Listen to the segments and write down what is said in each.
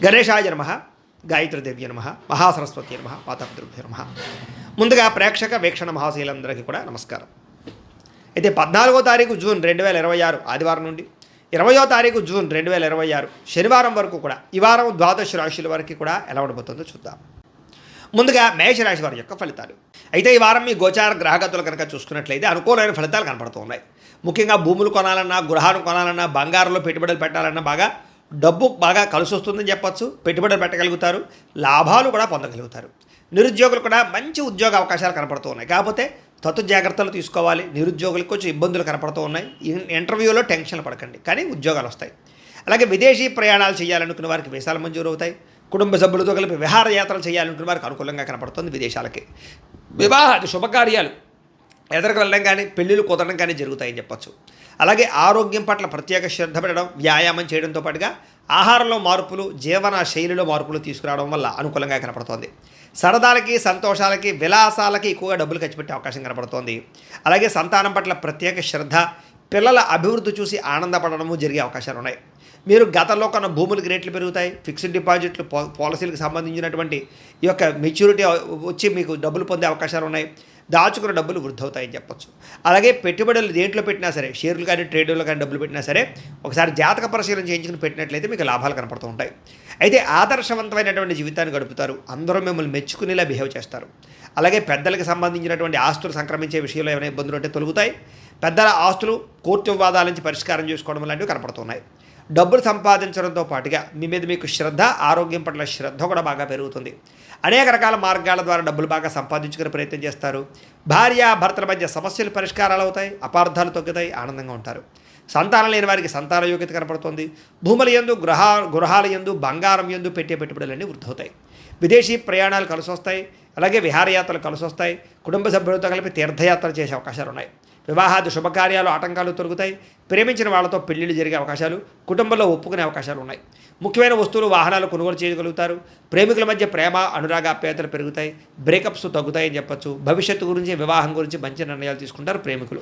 గణేశాయ నమః, గాయత్రీదేవ్య నమః, మహాసరస్వతి నమః, పాతపితృభ్యో నమః. ముందుగా ప్రేక్షక వీక్షణ మహాశీలందరికీ కూడా నమస్కారం. అయితే 14వ తారీఖు జూన్ 2026 ఆదివారం నుండి 20వ తారీఖు జూన్ 2026 శనివారం వరకు కూడా ఈ వారం ద్వాదశ రాశుల వరకు కూడా ఎలా ఉండబోతుందో చూద్దాం. ముందుగా మేషరాశి వారి యొక్క ఫలితాలు. అయితే ఈ వారం మీ గోచార గ్రహగతులు కనుక చూసుకున్నట్లయితే అనుకూలమైన ఫలితాలు కనపడుతూ ఉన్నాయి. ముఖ్యంగా భూములు కొనాలన్నా, గృహాలు కొనాలన్నా, బంగారంలో పెట్టుబడులు పెట్టాలన్నా డబ్బు బాగా కలిసి వస్తుందని చెప్పొచ్చు. పెట్టుబడులు పెట్టగలుగుతారు, లాభాలు కూడా పొందగలుగుతారు. నిరుద్యోగులు కూడా మంచి ఉద్యోగ అవకాశాలు కనపడుతూ ఉన్నాయి. కాకపోతే జాగ్రత్తలు తీసుకోవాలి. నిరుద్యోగులకు కొంచెం ఇబ్బందులు కనపడుతూ ఉన్నాయి. ఇంటర్వ్యూలో టెన్షన్లు పడకండి, కానీ ఉద్యోగాలు వస్తాయి. అలాగే విదేశీ ప్రయాణాలు చేయాలనుకున్న వారికి వీసాలు మంజూరు అవుతాయి. కుటుంబ సభ్యులతో కలిపి విహారయాత్రలు చేయాలనుకున్న వారికి అనుకూలంగా కనపడుతుంది. విదేశాలకి వివాహాది శుభకార్యాలు ఎదరికి వెళ్ళడం కానీ, పెళ్ళిళ్ళు కుదరడం కానీ జరుగుతాయని చెప్పచ్చు. అలాగే ఆరోగ్యం పట్ల ప్రత్యేక శ్రద్ధ పెట్టడం, వ్యాయామం చేయడంతో పాటుగా ఆహారంలో మార్పులు, జీవన శైలిలో మార్పులు తీసుకురావడం వల్ల అనుకూలంగా కనపడుతోంది. సరదాలకి, సంతోషాలకి, విలాసాలకి ఎక్కువగా డబ్బులు ఖర్చు పెట్టే అవకాశం కనపడుతోంది. అలాగే సంతానం పట్ల ప్రత్యేక శ్రద్ధ, పిల్లల అభివృద్ధి చూసి ఆనందపడడము జరిగే అవకాశాలు ఉన్నాయి. మీరు గతంలో కన్నా భూములకి రేట్లు పెరుగుతాయి. ఫిక్స్డ్ డిపాజిట్లు, పాలసీలకు సంబంధించినటువంటి ఈ యొక్క మెచ్యూరిటీ వచ్చి మీకు డబ్బులు పొందే అవకాశాలు ఉన్నాయి. దాచుకున్న డబ్బులు వృద్ధి అవుతాయని చెప్పొచ్చు. అలాగే పెట్టుబడులు దేంట్లో పెట్టినా సరే, షేర్లు కానీ, ట్రేడ్లో కానీ డబ్బులు పెట్టినా సరే, ఒకసారి జాతక పరిశీలన చేయించుకుని పెట్టినట్లయితే మీకు లాభాలు కనపడుతూ ఉంటాయి. అయితే ఆదర్శవంతమైనటువంటి జీవితాన్ని గడుపుతారు. అందరూ మిమ్మల్ని మెచ్చుకునేలా బిహేవ్ చేస్తారు. అలాగే పెద్దలకు సంబంధించినటువంటి ఆస్తులు సంక్రమించే విషయంలో ఏమైనా ఇబ్బందులు ఉంటే తొలగుతాయి. పెద్దల ఆస్తులు కోర్టు వివాదాల నుంచి పరిష్కారం చేసుకోవడం లాంటివి కనపడుతున్నాయి. డబ్బులు సంపాదించడంతో పాటుగా మీ మీద మీకు శ్రద్ధ, ఆరోగ్యం పట్ల శ్రద్ధ కూడా బాగా పెరుగుతుంది. అనేక రకాల మార్గాల ద్వారా డబ్బులు బాగా సంపాదించుకునే ప్రయత్నం చేస్తారు. భార్య భర్తల మధ్య సమస్యలు పరిష్కారాలు అవుతాయి, అపార్థాలు తగ్గుతాయి, ఆనందంగా ఉంటారు. సంతానం లేని వారికి సంతాన యోగ్యత కనపడుతుంది. భూముల యందు, గృహాల యందు, బంగారం యందు పెట్టే పెట్టుబడులన్నీ వృద్ధి అవుతాయి. విదేశీ ప్రయాణాలు కలిసి వస్తాయి. అలాగే విహారయాత్రలు కలిసి వస్తాయి. కుటుంబ సభ్యులతో కలిపి తీర్థయాత్రలు చేసే అవకాశాలు ఉన్నాయి. వివాహాది శుభకార్యాలు ఆటంకాలు తొలగుతాయి. ప్రేమించిన వాళ్ళతో పెళ్లిళ్ళు జరిగే అవకాశాలు, కుటుంబంలో ఒప్పుకునే అవకాశాలు ఉన్నాయి. ముఖ్యమైన వస్తువులు, వాహనాలు కొనుగోలు చేయగలుగుతారు. ప్రేమికుల మధ్య ప్రేమ, అనురాగాప్యాయతలు పెరుగుతాయి. బ్రేకప్స్ తగ్గుతాయని చెప్పొచ్చు. భవిష్యత్తు గురించి, వివాహం గురించి మంచి నిర్ణయాలు తీసుకుంటారు ప్రేమికులు.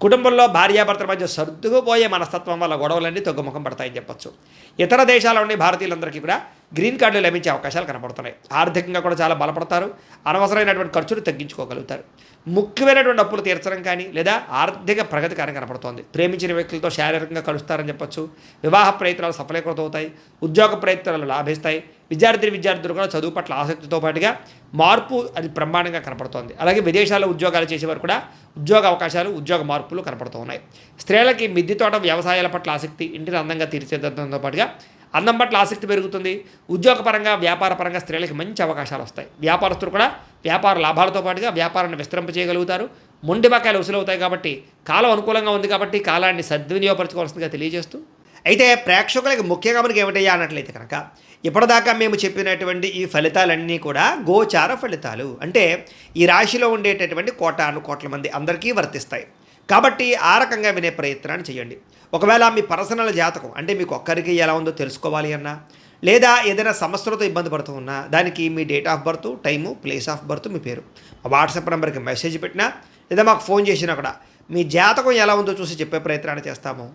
కుటుంబంలో భార్యాభర్తల మధ్య సర్దుకుపోయే మనస్తత్వం వల్ల గొడవలన్నీ తగ్గుముఖం పడతాయని చెప్పొచ్చు. ఇతర దేశాల నుండి భారతీయులందరికీ కూడా గ్రీన్ కార్డులు లభించే అవకాశాలు కనపడుతున్నాయి. ఆర్థికంగా కూడా చాలా బలపడతారు. అనవసరమైనటువంటి ఖర్చులు తగ్గించుకోగలుగుతారు. ముఖ్యమైనటువంటి అప్పులు తీర్చడం కానీ, లేదా ఆర్థిక ప్రగతి కానీ కనపడుతోంది. ప్రేమించిన వ్యక్తులతో శారీరకంగా కలుస్తారని చెప్పొచ్చు. వివాహ ప్రయత్నాలు సఫలీకృతం అవుతాయి. ఉద్యోగ ప్రయత్నాలు లాభిస్తాయి. విద్యార్థులు కూడా చదువు పట్ల ఆసక్తితో పాటుగా మార్పు అది బ్రహ్మాండంగా కనపడుతోంది. అలాగే విదేశాల్లో ఉద్యోగాలు చేసేవారు కూడా ఉద్యోగ అవకాశాలు, ఉద్యోగ మార్పులు కనపడుతూ ఉన్నాయి. స్త్రీలకి మిద్దె తోట, వ్యవసాయాల పట్ల ఆసక్తి, ఇంటిని అందంగా తీర్చిదిద్దడంతో పాటుగా అందం పట్ల ఆసక్తి పెరుగుతుంది. ఉద్యోగపరంగా, వ్యాపారపరంగా స్త్రీలకి మంచి అవకాశాలు వస్తాయి. వ్యాపారస్తులు కూడా వ్యాపార లాభాలతో పాటుగా వ్యాపారాన్ని విస్తరింపజేయగలుగుతారు. మొండి బకాయిలు వసూలవుతాయి. కాబట్టి కాలం అనుకూలంగా ఉంది. కాబట్టి కాలాన్ని సద్వినియోగపరచుకోవాల్సిందిగా తెలియజేస్తూ, అయితే ప్రేక్షకులకి ముఖ్యంగా మనకి ఏమిటయ్యా అన్నట్లయితే కనుక, ఇప్పటిదాకా మేము చెప్పినటువంటి ఈ ఫలితాలన్నీ కూడా గోచార ఫలితాలు. అంటే ఈ రాశిలో ఉండేటటువంటి కోట్ల మంది అందరికీ వర్తిస్తాయి. కాబట్టి ఆ రకంగా వినే ప్రయత్నాన్ని చేయండి. ఒకవేళ మీ పర్సనల్ జాతకం అంటే మీకు ఒక్కరికి ఎలా ఉందో తెలుసుకోవాలి అన్నా, లేదా ఏదైనా సమస్యలతో ఇబ్బంది పడుతూ ఉన్నా, దానికి మీ date of birth, time, place of birth, మీ పేరు మా వాట్సాప్ నెంబర్కి మెసేజ్ పెట్టినా, లేదా మాకు ఫోన్ చేసినా కూడా మీ జాతకం ఎలా ఉందో చూసి చెప్పే ప్రయత్నాన్ని చేస్తాము.